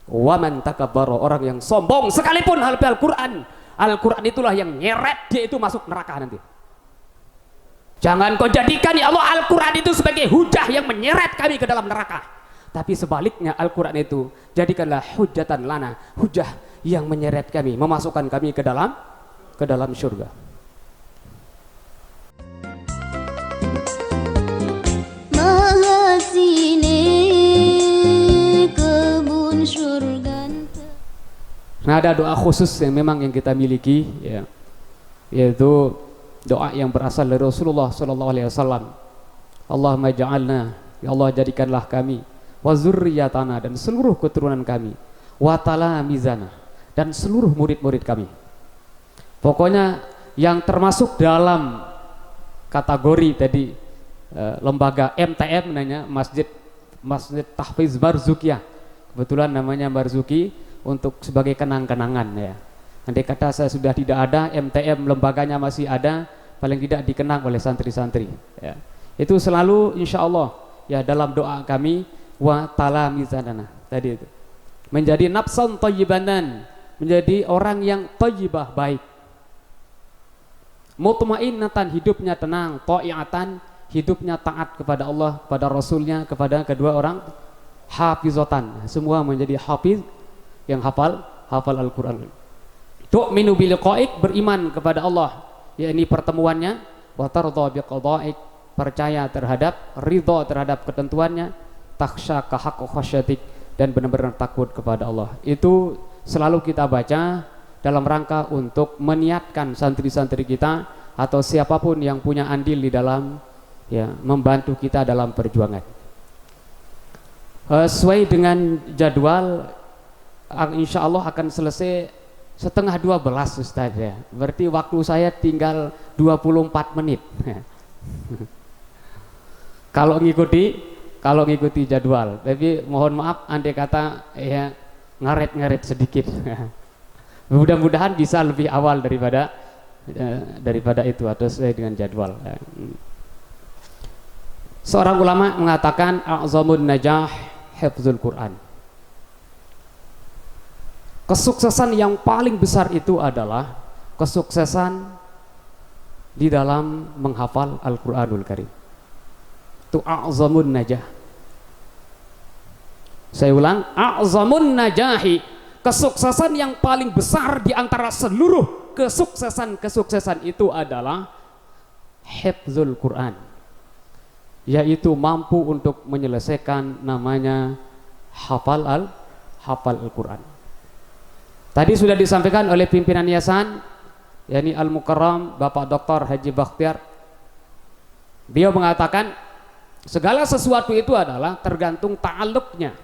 Wa man takabbara, orang yang sombong sekalipun hal Al-Qur'an, Al-Qur'an itulah yang nyeret dia itu masuk neraka nanti. Jangan kau jadikan ya Allah Al-Qur'an itu sebagai hujah yang menyeret kami ke dalam neraka. Tapi sebaliknya Al-Qur'an itu jadikanlah hujatan lana, hujah yang menyeret kami, memasukkan kami ke dalam surga. Nah, ada doa khusus yang memang yang kita miliki, ya, yaitu doa yang berasal dari Rasulullah SAW. Allahumma ja'alna, ya Allah jadikanlah kami, wa zurriyatana, dan seluruh keturunan kami, wa talamizana, dan seluruh murid-murid kami. Pokoknya yang termasuk dalam kategori tadi lembaga MTM namanya Masjid Tahfiz Barzukiyah. Kebetulan namanya Barzuki untuk sebagai kenang-kenangan ya. Andai kata saya sudah tidak ada, MTM lembaganya masih ada, paling tidak dikenang oleh santri-santri ya. Itu selalu insya Allah ya dalam doa kami, wa talamizana tadi itu, menjadi nafsan thayyibanan, menjadi orang yang thayyibah, baik, mutmainnatan, hidupnya tenang, ta'iatan, hidupnya taat kepada Allah, kepada Rasulnya, kepada kedua orang, hafizatan, semua menjadi hafiz yang hafal Al-Quran. Tu'minu bil liqa'ik, beriman kepada Allah, yakni pertemuannya, wa tardha bi qada'ik, percaya terhadap ridha terhadap ketentuannya, takhsha ka haqqa khasyatik, dan benar-benar takut kepada Allah. Itu selalu kita baca dalam rangka untuk meniatkan santri-santri kita atau siapapun yang punya andil di dalam ya membantu kita dalam perjuangan. Sesuai dengan jadwal, insya Allah akan selesai setengah 12 Ustaz ya. Berarti waktu saya tinggal 24 menit. Kalau ngikuti jadwal. Tapi mohon maaf andai kata ya ngaret-ngaret sedikit. Mudah-mudahan bisa lebih awal daripada itu atau sesuai dengan jadwal. Seorang ulama mengatakan a'zamun najah hifdzul Quran. Kesuksesan yang paling besar itu adalah kesuksesan di dalam menghafal Al-Quranul Karim. Itu a'zamun najah. Saya ulang, a'zamun najahi, kesuksesan yang paling besar di antara seluruh kesuksesan itu adalah hifdzul Quran, yaitu mampu untuk menyelesaikan namanya hafal Al-Quran. Tadi sudah disampaikan oleh pimpinan yayasan, yakni Al-Mukarram Bapak Dr. Haji Bakhtiar. Beliau mengatakan segala sesuatu itu adalah tergantung ta'alluqnya.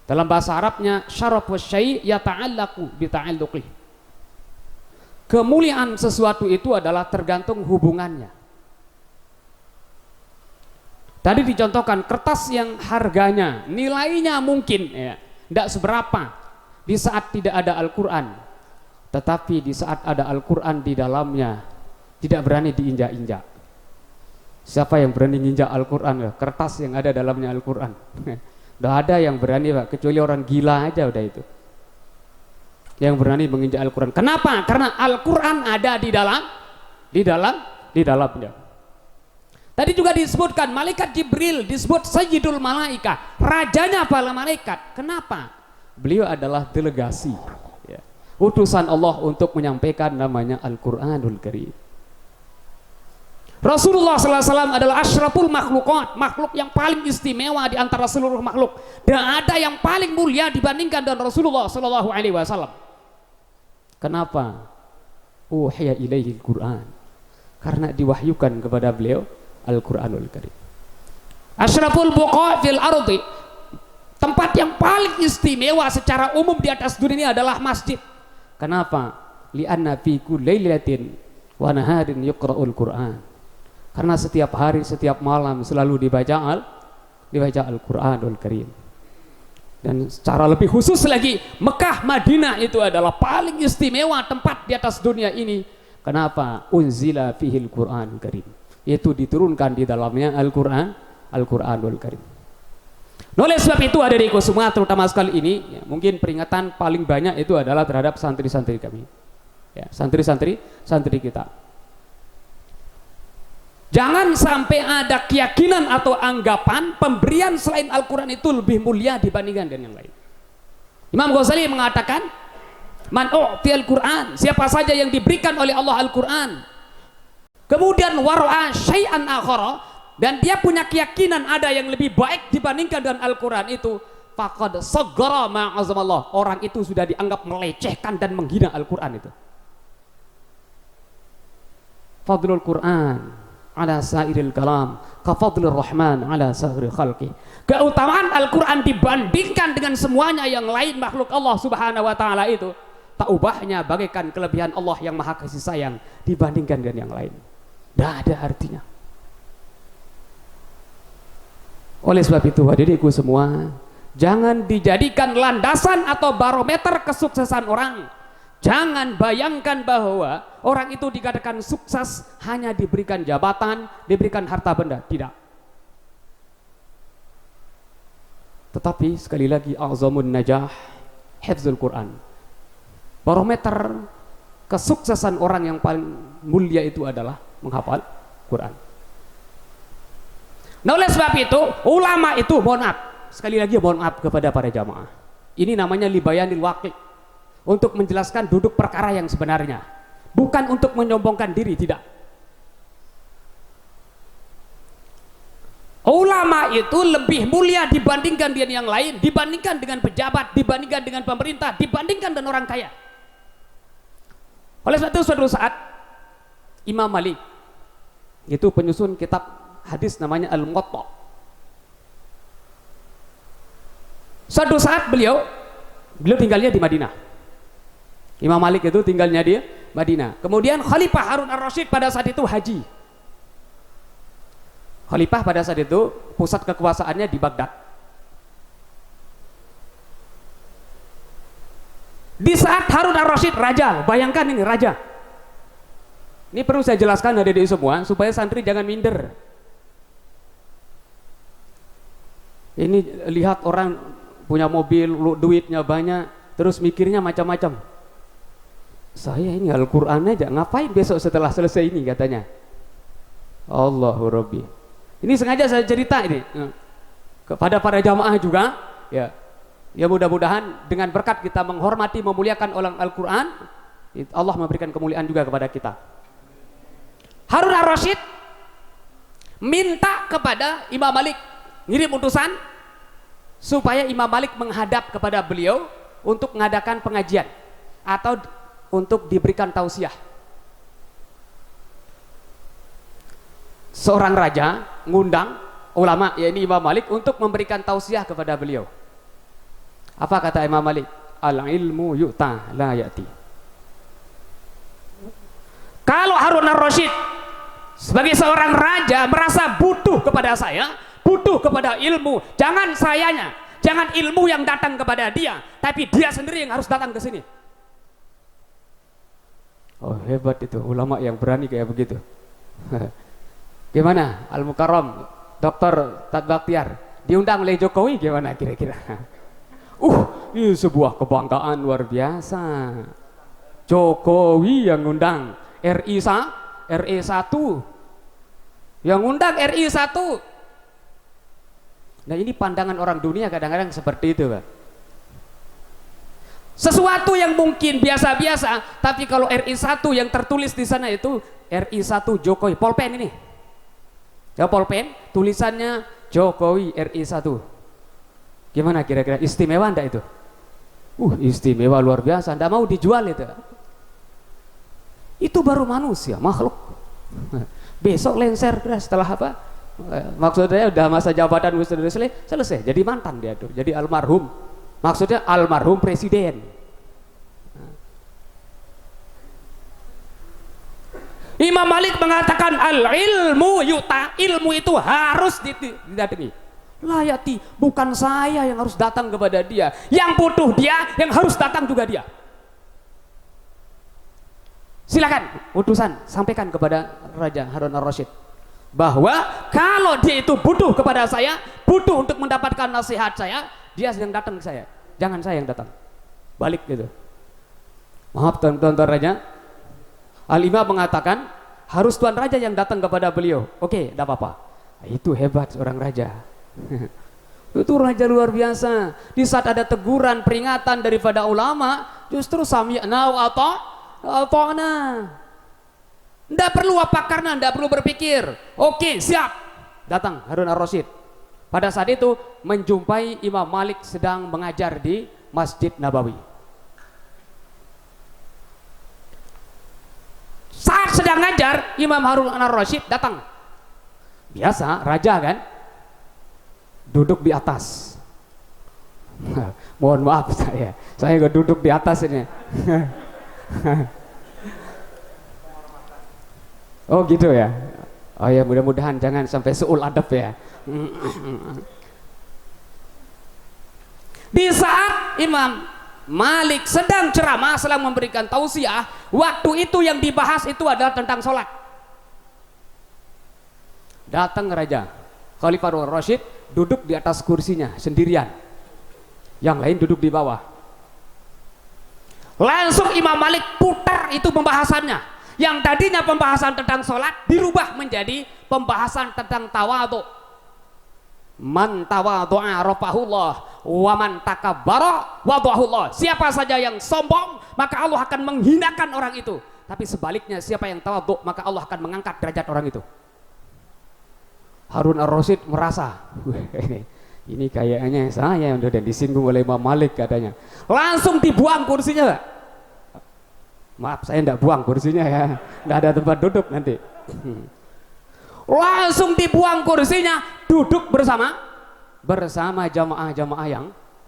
Dalam bahasa Arabnya syarafu syai' yata'allaqu bi ta'alluqih. Kemuliaan sesuatu itu adalah tergantung hubungannya. Tadi dicontohkan kertas yang harganya, nilainya mungkin ya tidak seberapa di saat tidak ada Al-Quran, tetapi di saat ada Al-Quran di dalamnya tidak berani diinjak-injak. Siapa yang berani menginjak Al-Quran? Kertas yang ada dalamnya Al-Quran. Tidak ada yang berani Pak, kecuali orang gila aja udah itu yang berani menginjak Al-Quran. Kenapa? Karena Al-Quran ada di dalamnya. Tadi juga disebutkan malaikat Jibril disebut Sayyidul Malaika, rajanya para malaikat. Kenapa? Beliau adalah delegasi ya, utusan Allah untuk menyampaikan namanya Al-Quranul Karim. Rasulullah SAW adalah asyraful makhlukat, makhluk yang paling istimewa di antara seluruh makhluk. Dan ada yang paling mulia dibandingkan dengan Rasulullah SAW. Kenapa? Uhiya ilaihil Quran, karena diwahyukan kepada beliau Al-Quranul Karim. Asyraful buqa fil ardi, tempat yang paling istimewa secara umum di atas dunia ini adalah masjid. Kenapa? Li'anna fi kulli lailatin wa naharin yuqra'ul Qur'an. Karena setiap hari, setiap malam selalu dibaca Al-Quranul Karim. Dan secara lebih khusus lagi, Mekah, Madinah itu adalah paling istimewa tempat di atas dunia ini. Kenapa? Unzila fihil Quranul Karim, yaitu diturunkan di dalamnya Al-Quranul Karim. Oleh sebab itu adikku semua, terutama sekali ini ya, mungkin peringatan paling banyak itu adalah terhadap santri-santri kami ya, santri kita. Jangan sampai ada keyakinan atau anggapan pemberian selain Al-Quran itu lebih mulia dibandingkan dengan yang lain. Imam Ghazali mengatakan, man u'tiyal Quran, siapa saja yang diberikan oleh Allah Al-Quran, kemudian wara'a syai'an akhara, dan dia punya keyakinan ada yang lebih baik dibandingkan dengan Al-Quran itu, faqad saggara ma'azamallah, orang itu sudah dianggap melecehkan dan menghina Al-Quran itu. Fadlul Quran ala sairil kalam kafadlur rahman ala sairi khalqi, keutamaan Al-Quran dibandingkan dengan semuanya yang lain makhluk Allah subhanahu wa ta'ala itu tak ubahnya bagaikan kelebihan Allah yang maha kasih sayang dibandingkan dengan yang lain. Tidak ada artinya. Oleh sebab itu hadirinku semua, jangan dijadikan landasan atau barometer kesuksesan orang. Jangan bayangkan bahwa orang itu dikatakan sukses hanya diberikan jabatan, diberikan harta benda. Tidak. Tetapi sekali lagi, a'zamun najah hifzul Quran. Barometer kesuksesan orang yang paling mulia itu adalah menghafal Quran. Nah oleh sebab itu ulama itu, mohon maaf, sekali lagi mohon maaf kepada para jamaah, ini namanya libayanil waqi', untuk menjelaskan duduk perkara yang sebenarnya, bukan untuk menyombongkan diri, tidak. Ulama itu lebih mulia dibandingkan dengan yang lain, dibandingkan dengan pejabat, dibandingkan dengan pemerintah, dibandingkan dengan orang kaya. Oleh sebab itu suatu saat Imam Malik itu penyusun kitab hadis namanya Al-Muwatta. Suatu saat beliau tinggalnya di Madinah. Imam Malik itu tinggalnya di Madinah. Kemudian Khalifah Harun Ar-Rasyid pada saat itu haji. Khalifah pada saat itu pusat kekuasaannya di Baghdad. Di saat Harun Ar-Rasyid raja, bayangkan ini raja. Ini perlu saya jelaskan adik-adik semua supaya santri jangan minder. Ini lihat orang punya mobil, duitnya banyak, terus mikirnya macam-macam. Saya ini Al-Quran aja, ngapain besok setelah selesai ini katanya. Allahu Rabbi. Ini sengaja saya cerita ini kepada para jamaah juga, ya. Ya mudah-mudahan dengan berkat kita menghormati, memuliakan orang Al-Quran, Allah memberikan kemuliaan juga kepada kita. Harun Ar-Rasyid minta kepada Imam Malik, ngirim utusan supaya Imam Malik menghadap kepada beliau untuk mengadakan pengajian atau untuk diberikan tausiah. Seorang raja ngundang ulama, yakni Imam Malik, untuk memberikan tausiah kepada beliau. Apa kata Imam Malik? Al-ilmu yu'ta la ya'ti. Kalau Harun Ar-Rasyid sebagai seorang raja merasa butuh kepada saya, butuh kepada ilmu, jangan ilmu yang datang kepada dia, tapi dia sendiri yang harus datang ke sini. Oh hebat itu ulama yang berani kayak begitu. Gimana Al-Mukarram Dr. Tad Bakhtiar diundang oleh Jokowi, gimana kira-kira? Ini sebuah kebanggaan luar biasa. Jokowi yang ngundang RI 1 yang ngundang RI 1. Nah ini pandangan orang dunia kadang-kadang seperti itu, Pak. Sesuatu yang mungkin biasa-biasa, tapi kalau RI 1 yang tertulis di sana itu RI 1 Jokowi, polpen ini. Ya polpen, tulisannya Jokowi RI 1. Gimana kira-kira, istimewa enggak itu? Istimewa luar biasa, enggak mau dijual itu. Itu baru manusia, makhluk. Besok lengser setelah apa? Maksudnya udah masa jabatan sudah selesai, jadi mantan dia tuh, jadi almarhum. Maksudnya almarhum presiden. Imam Malik mengatakan al-ilmu yuta, ilmu itu harus didatangi. Layati, bukan saya yang harus datang kepada dia, yang butuh dia, yang harus datang juga dia. Silakan utusan sampaikan kepada Raja Harun Ar-Rasyid, bahwa kalau dia itu butuh kepada saya, butuh untuk mendapatkan nasihat saya, dia sedang datang ke saya, jangan saya yang datang, balik gitu. Maaf tuan-tuan raja, Al-Imam mengatakan harus tuan raja yang datang kepada beliau. Oke, tidak apa-apa. Itu hebat seorang raja. Itu raja luar biasa. Di saat ada teguran, peringatan daripada ulama, justru sami'na wa ata'na. Tidak perlu apa karena, tidak perlu berpikir. Oke, siap. Datang Harun ar-Rasyid. Pada saat itu menjumpai Imam Malik sedang mengajar di Masjid Nabawi. Saat sedang ngajar, Imam Harun ar-Rasyid datang. Biasa, raja kan? Duduk di atas. Mohon maaf saya nggak duduk di atas ini. Oh gitu ya. Oh ya, mudah-mudahan jangan sampai suul adab ya. Di saat Imam Malik sedang ceramah, sedang memberikan tausiah, waktu itu yang dibahas itu adalah tentang sholat. Datang raja Khalifah Harun ar-Rasyid, duduk di atas kursinya sendirian, yang lain duduk di bawah. Langsung Imam Malik putar itu pembahasannya, yang tadinya pembahasan tentang sholat dirubah menjadi pembahasan tentang tawadhu. Man tawadhu'a rafa'ahullah wa man takabbara wada'ahullah. Siapa saja yang sombong, maka Allah akan menghinakan orang itu. Tapi sebaliknya, siapa yang tawadhu, maka Allah akan mengangkat derajat orang itu. Harun ar-Rasyid merasa, ini kayaknya saya yang udah disinggung oleh Imam Malik katanya. Langsung dibuang kursinya. Maaf, saya enggak buang kursinya ya, enggak ada tempat duduk nanti. Langsung dibuang kursinya, duduk bersama jamaah-jamaah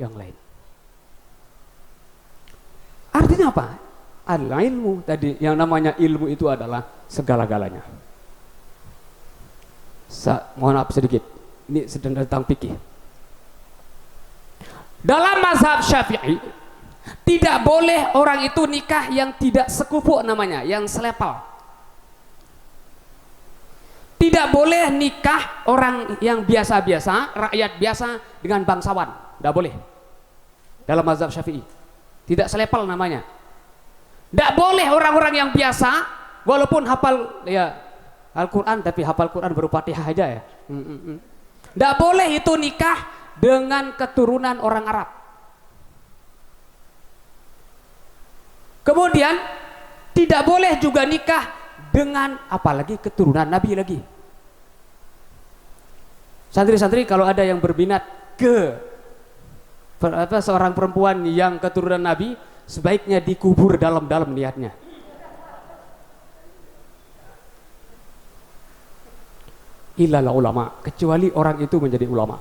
yang lain. Artinya apa? Al-ilmu tadi, yang namanya ilmu itu adalah segala-galanya. Mohon maaf sedikit, ini sedang tentang fikih. Dalam mazhab Syafi'i, tidak boleh orang itu nikah yang tidak sekufu namanya, yang selepal. Tidak boleh nikah orang yang biasa-biasa, rakyat biasa dengan bangsawan, tidak boleh. Dalam mazhab Syafi'i, tidak selepal namanya. Tidak boleh orang-orang yang biasa, walaupun hafal ya Al-Quran, tapi hafal Quran baru Fatihah aja ya. Tidak boleh itu nikah dengan keturunan orang Arab. Kemudian tidak boleh juga nikah dengan apalagi keturunan Nabi lagi. Santri-santri kalau ada yang berminat ke seorang perempuan yang keturunan Nabi, sebaiknya dikubur dalam-dalam niatnya. Illal ulama, kecuali orang itu menjadi ulama.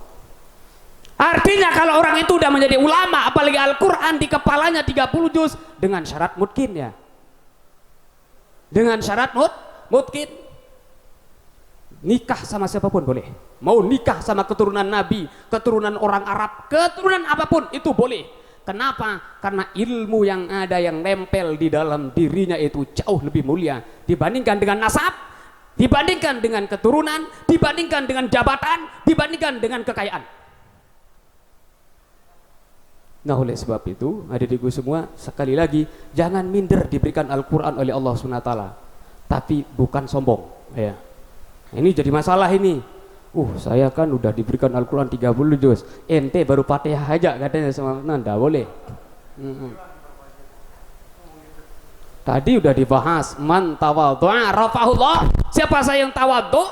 Artinya kalau orang itu udah menjadi ulama, apalagi Al-Quran di kepalanya 30 juz, dengan syarat mungkin ya, dengan syarat mungkin, nikah sama siapapun boleh. Mau nikah sama keturunan Nabi, keturunan orang Arab, keturunan apapun itu boleh. Kenapa? Karena ilmu yang ada, yang nempel di dalam dirinya itu jauh lebih mulia dibandingkan dengan nasab, dibandingkan dengan keturunan, dibandingkan dengan jabatan, dibandingkan dengan kekayaan. Nah, oleh sebab itu, adik-adikku semua, sekali lagi, jangan minder diberikan Al-Quran oleh Allah SWT, tapi bukan sombong ya. Ini jadi masalah ini. Saya kan udah diberikan Al-Quran 30 juz, ente baru Fatihah aja katanya sama, nah enggak boleh. Tadi udah dibahas, man tawadhu'a rafa'ahullah. Siapa saya yang tawadhu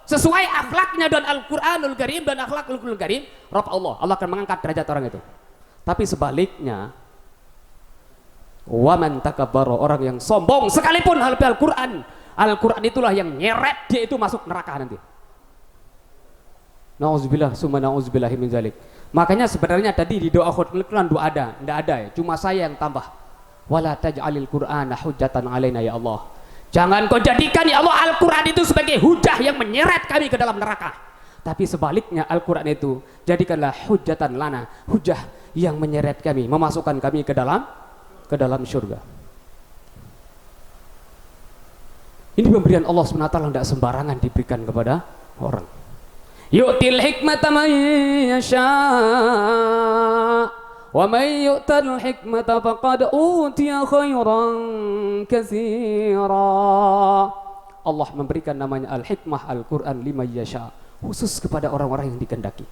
sesuai akhlaknya dan Al-Quranul Karim dan akhlakul Karim, rafa'ahullah, Allah akan mengangkat derajat orang itu. Tapi sebaliknya, wa man takabbara, orang yang sombong sekalipun Al-Quran itulah yang nyeret dia itu masuk neraka nanti. Nauzubillah summa nauzubillahi min zalik. Makanya sebenarnya tadi di doa khutbah Quran doa ada, enggak ada ya, cuma saya yang tambah. Wala taj'alil Qur'ana hujjatan alaina ya Allah. Jangan kau jadikan ya Allah Al-Quran itu sebagai hujah yang menyeret kami ke dalam neraka. Tapi sebaliknya Al-Quran itu jadikanlah hujjatan lana, hujah yang menyeret kami, memasukkan kami ke dalam surga. Ini pemberian Allah SWT tidak sembarangan diberikan kepada orang. Yu'til hikmata man yasha wa man yu'tal hikmata faqad utiya khairan katsira. Allah memberikan namanya al-hikmah, Al-Quran, liman yasha, khusus kepada orang-orang yang dikehendaki.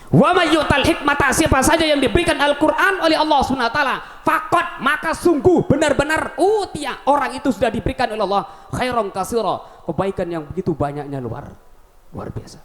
Wa may yu'tal hikmata, siapa saja yang diberikan Al-Quran oleh Allah SWT, faqad, maka sungguh benar-benar utia, orang itu sudah diberikan oleh Allah khairan katsira, kebaikan yang begitu banyaknya, luar biasa.